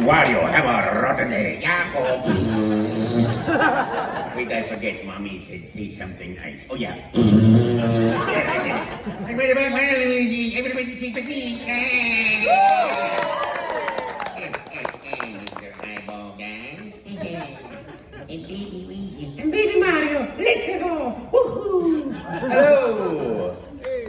Wario, have a rotten day. Yahoo! Wait, I forget. Mommy said say something nice. Oh, yeah. Everybody say technique. Mr. Eyeball Guy. And Baby Luigi. And Baby Mario. Let's go. Woohoo! Hello!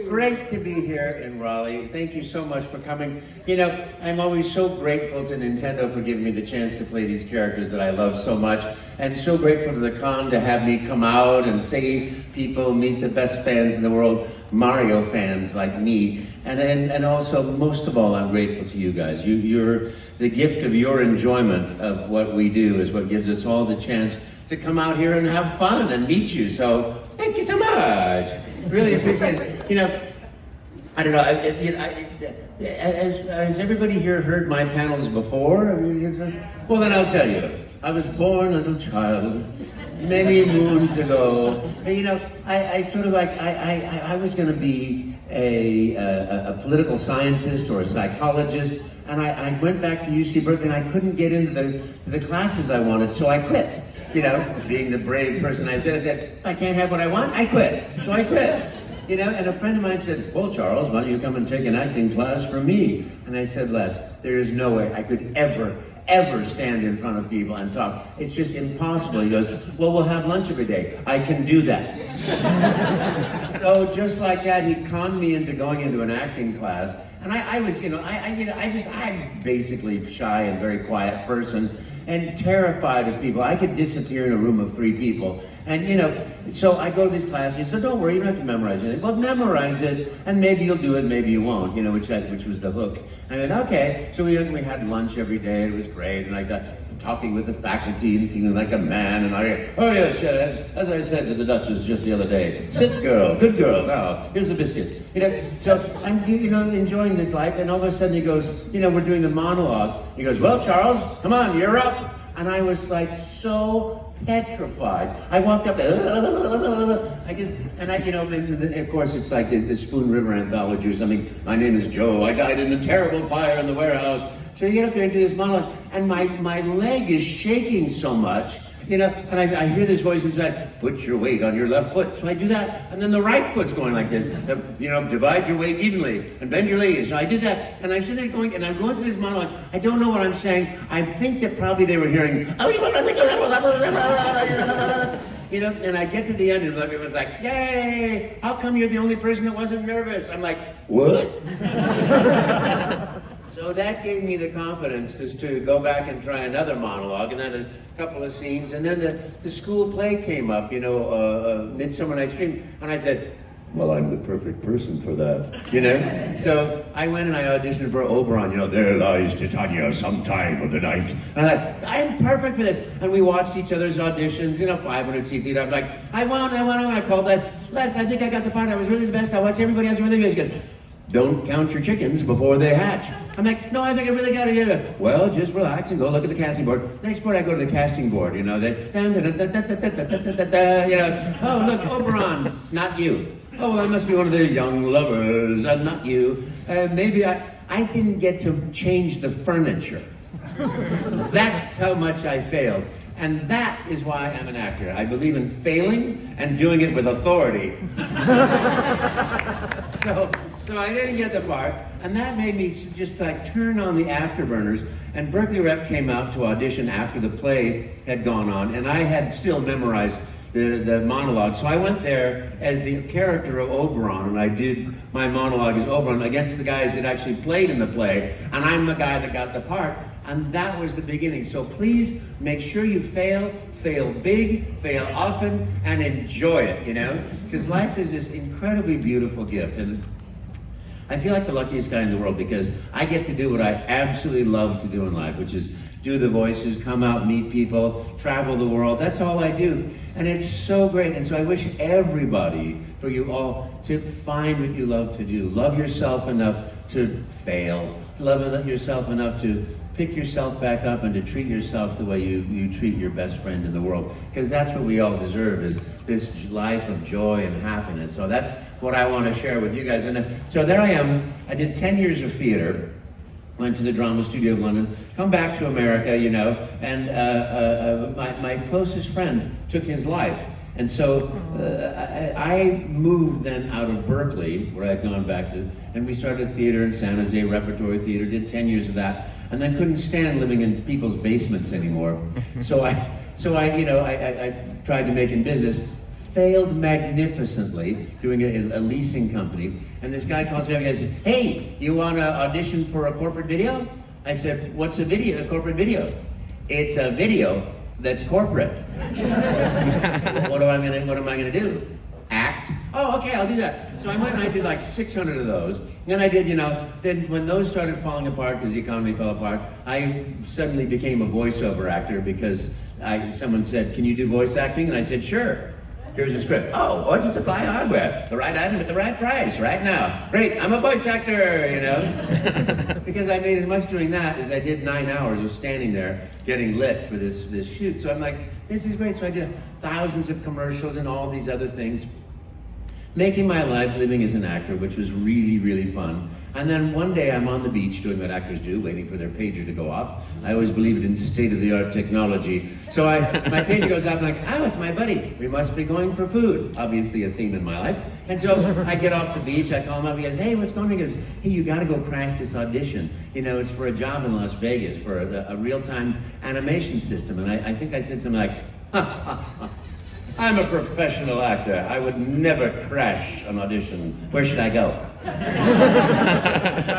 Great to be here in Raleigh. Thank you so much for coming. You know, I'm always so grateful to Nintendo for giving me the chance to play these characters that I love so much, and so grateful to the con to have me come out and see people, meet the best fans in the world, Mario fans like me. And also, most of all, I'm grateful to you guys. You're the gift of your enjoyment of what we do is what gives us all the chance to come out here and have fun and meet you. So thank you so much. Really appreciate it. You know, I don't know. Has everybody here heard my panels before? Well, then I'll tell you. I was born a little child many moons ago. And, you know, I sort of like I was going to be a political scientist or a psychologist, and I went back to UC Berkeley and I couldn't get into the classes I wanted, so I quit. You know, being the brave person I said, if I can't have what I want, I quit. So I quit. You know, and a friend of mine said, well, Charles, why don't you come and take an acting class from me? And I said, Les, there is no way I could ever stand in front of people and talk. It's just impossible. He goes, well, we'll have lunch every day. I can do that. So just like that, he conned me into going into an acting class. And I was, I'm basically a shy and very quiet person and terrified of people. I could disappear in a room of 3 people. And, you know, so I go to this class, and he said, don't worry, you don't have to memorize anything. Well, memorize it, and maybe you'll do it, maybe you won't, you know, which was the hook. And I went, okay. So we had lunch every day, and it was great, and I got talking with the faculty and feeling like a man, and oh yes, as I said to the Duchess just the other day, sit girl, good girl, now, here's the biscuit. You know, so I'm, enjoying this life, and all of a sudden he goes, we're doing the monologue. He goes, well, Charles, come on, you're up. And I was like so petrified. I walked up, I guess, and of course it's like the Spoon River anthology or something. My name is Joe, I died in a terrible fire in the warehouse. So you get up there and do this monologue, and my leg is shaking so much, and I hear this voice inside, put your weight on your left foot. So I do that, and then the right foot's going like this, divide your weight evenly, and bend your knees. So I did that, and I'm sitting there going, and I'm going through this monologue. I don't know what I'm saying. I think that probably they were hearing, and I get to the end, and everyone's like, yay, how come you're the only person that wasn't nervous? I'm like, what? So that gave me the confidence just to go back and try another monologue, and then a couple of scenes, and then the school play came up, Midsummer Night's Dream, and I said, well, I'm the perfect person for that, So I went and I auditioned for Oberon, there lies Titania sometime of the night. And I'm perfect for this. And we watched each other's auditions, 500-seat theater. I'm like, I want. I called Les, I think I got the part. I was really the best. I watched everybody else really good. He goes, don't count your chickens before they hatch. I'm like, no, I think I really got it. Well, just relax and go look at the casting board. Next part, I go to the casting board, oh, look, Oberon, not you. Oh, that must be one of the young lovers, not you. Maybe I didn't get to change the furniture. That's how much I failed. And that is why I'm an actor. I believe in failing and doing it with authority. So I didn't get the part, and that made me just turn on the afterburners, and Berkeley Rep came out to audition after the play had gone on, and I had still memorized the monologue. So I went there as the character of Oberon, and I did my monologue as Oberon against the guys that actually played in the play, and I'm the guy that got the part, and that was the beginning. So please make sure you fail big, fail often, and enjoy it, because life is this incredibly beautiful gift. And I feel like the luckiest guy in the world because I get to do what I absolutely love to do in life, which is do the voices, come out, meet people, travel the world. That's all I do. And it's so great. And so I wish everybody, for you all, to find what you love to do. Love yourself enough to fail. Love yourself enough to pick yourself back up and to treat yourself the way you treat your best friend in the world. Because that's what we all deserve, is this life of joy and happiness. So that's what I want to share with you guys. And so there I am. I did 10 years of theater. went to the Drama Studio of London, come back to America, you know, and my closest friend took his life. And so I moved then out of Berkeley, where I'd gone back to, and we started theater in San Jose, repertory theater, did 10 years of that, and then couldn't stand living in people's basements anymore. So I tried to make in business, failed magnificently doing a leasing company. And this guy calls me up and says, "Hey, you want to audition for a corporate video?" I said, "What's a video? A corporate video?" "It's a video that's corporate." What am I gonna do? Act? "Oh, okay, I'll do that." So I went and I did like 600 of those. Then I did, then when those started falling apart because the economy fell apart, I suddenly became a voiceover actor because someone said, "Can you do voice acting?" And I said, "Sure. Here's a script." "Oh, Orchard Supply Hardware. The right item at the right price right now. Great, I'm a voice actor," Because I made as much doing that as I did 9 hours of standing there getting lit for this shoot. So I'm like, this is great. So I did thousands of commercials and all these other things, making my life living as an actor, which was really, really fun. And then one day I'm on the beach doing what actors do, waiting for their pager to go off. I always believed in state-of-the-art technology. So my pager goes off, and I'm like, "Oh, it's my buddy. We must be going for food." Obviously a theme in my life. And so I get off the beach, I call him up, he goes, "Hey, what's going on?" He goes, "Hey, you gotta go crash this audition. It's for a job in Las Vegas for a real-time animation system." And I think I said something like, "I'm a professional actor. I would never crash an audition. Where should I go?" So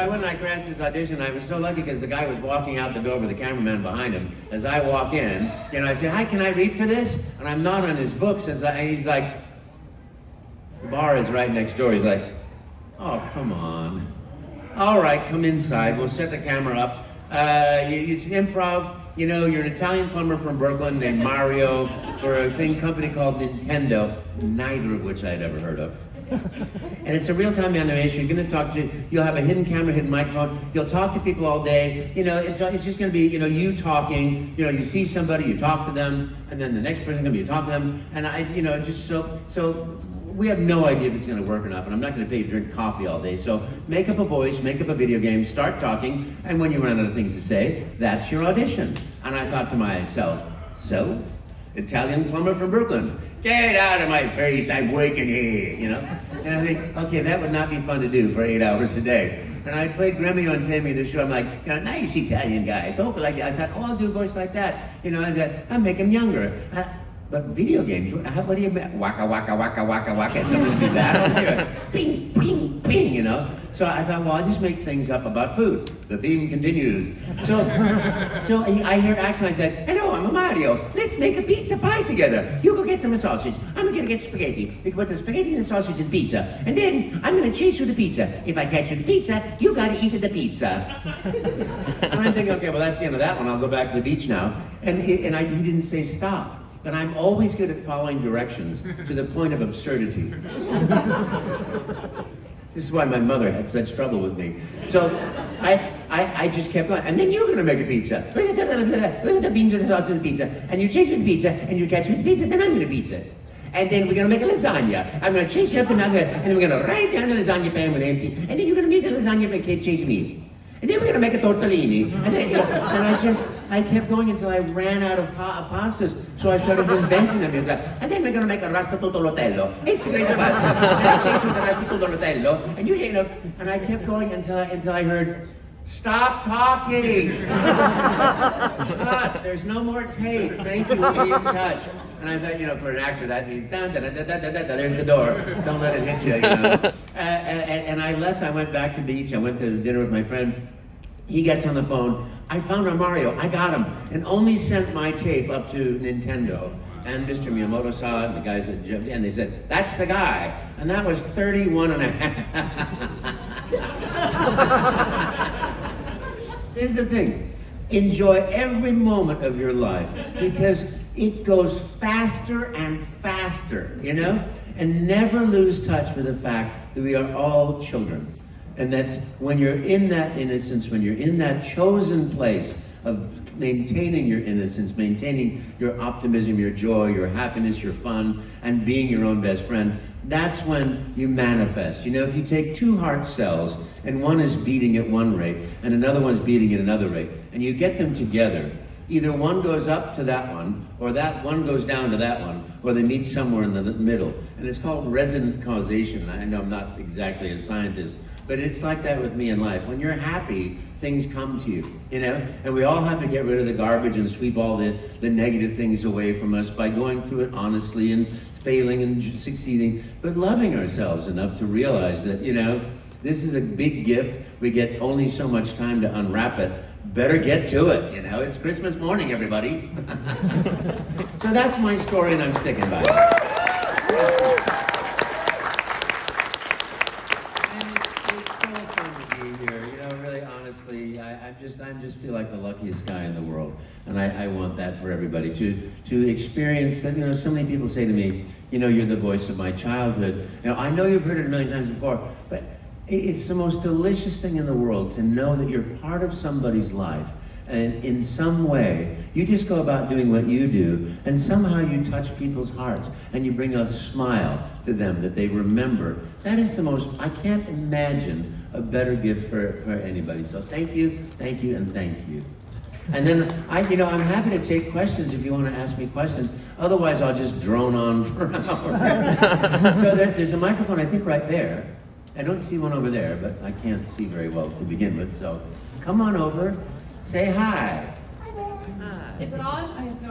I went and I crashed this audition. I was so lucky because the guy was walking out the door with the cameraman behind him. As I walk in, I said, "Hi, can I read for this?" And I'm not on his books. And he's like, the bar is right next door. He's like, "Oh, come on. All right, come inside. We'll set the camera up. It's improv. You're an Italian plumber from Brooklyn named Mario for a company called Nintendo," neither of which I had ever heard of. "And it's a real-time animation. You're going to talk to, you'll have a hidden camera, hidden microphone. You'll talk to people all day. It's just going to be, you talking. You see somebody, you talk to them, and then the next person comes, you talk to them. And just so we have no idea if it's going to work or not, but I'm not going to pay you to drink coffee all day. So make up a voice, make up a video game, start talking, and when you run out of things to say, that's your audition." And I thought to myself, Italian plumber from Brooklyn, get out of my face, I'm working here, And I think, okay, that would not be fun to do for 8 hours a day. And I played Gremio and Tammy the show. I'm like, nice Italian guy, talk like that. I thought, I do a voice like that. I thought, I'll make him younger. But video games, what do you mean? Waka, waka, waka, waka, waka. Someone do that. Ping, ping, ping, So I thought, well, I'll just make things up about food. The theme continues. So I heard accent. I said, "Hello, I'm a Mario. Let's make a pizza pie together. You go get some sausage. I'm going to get spaghetti. We can put the spaghetti and the sausage in pizza. And then I'm going to chase you the pizza. If I catch you the pizza, you got to eat the pizza." And I'm thinking, okay, well, that's the end of that one. I'll go back to the beach now. And he didn't say stop. But I'm always good at following directions to the point of absurdity. This is why my mother had such trouble with me. So I just kept going. "And then you're going to make a pizza. We're going to put the beans and the sauce in the pizza. And you chase me with the pizza, and you catch me with the pizza, then I'm going to pizza. And then we're going to make a lasagna. I'm going to chase you up and then we're going to ride down the lasagna pan when empty. And then you're going to make the lasagna and chase me. And then we're going to make a tortellini." And then, and I kept going until I ran out of pastas. So I started inventing them. "And then we're going to make a raspatutolotello. It's great pasta. And I chased with the raspatutolotello. And and I kept going until I heard, "Stop talking! Cut. There's no more tape. Thank you. We'll be in touch." And I thought, for an actor, that means there's the door. Don't let it hit you, And I left. I went back to the beach. I went to dinner with my friend. He gets on the phone. "I found a Mario. I got him." And only sent my tape up to Nintendo. And Mr. Miyamoto saw it, and the guys at and they said, "That's the guy." And that was 31 and a half. Here's the thing. Enjoy every moment of your life because it goes faster and faster, And never lose touch with the fact that we are all children. And that's when you're in that innocence, when you're in that chosen place of maintaining your innocence, maintaining your optimism, your joy, your happiness, your fun, and being your own best friend, that's when you manifest. You know, if you take two heart cells and one is beating at one rate and another one's beating at another rate, and you get them together, either one goes up to that one, or that one goes down to that one, or they meet somewhere in the middle. And it's called resonant causation. I know I'm not exactly a scientist, but it's like that with me in life. When you're happy, things come to you, you know? And we all have to get rid of the garbage and sweep all the negative things away from us by going through it honestly and failing and succeeding, but loving ourselves enough to realize that, you know, this is a big gift. We get only so much time to unwrap it. Better get to it, you know? It's Christmas morning, everybody. So that's my story, and I'm sticking by it. And it's so fun to be here, you know, really honestly, I just feel like the luckiest guy in the world. And I want that for everybody, to experience that. You know, so many people say to me, you know, you're the voice of my childhood. You know, I know you've heard it a million times before, but it's the most delicious thing in the world to know that you're part of somebody's life, and in some way you just go about doing what you do, and somehow you touch people's hearts and you bring a smile to them that they remember. That is the most, I can't imagine a better gift for anybody. So thank you, and thank you. And then I'm happy to take questions if you want to ask me questions. Otherwise I'll just drone on for hours. So there's a microphone, I think, right there. I don't see one over there, but I can't see very well to begin with, so come on over, say hi. Hi. Is it on? I have no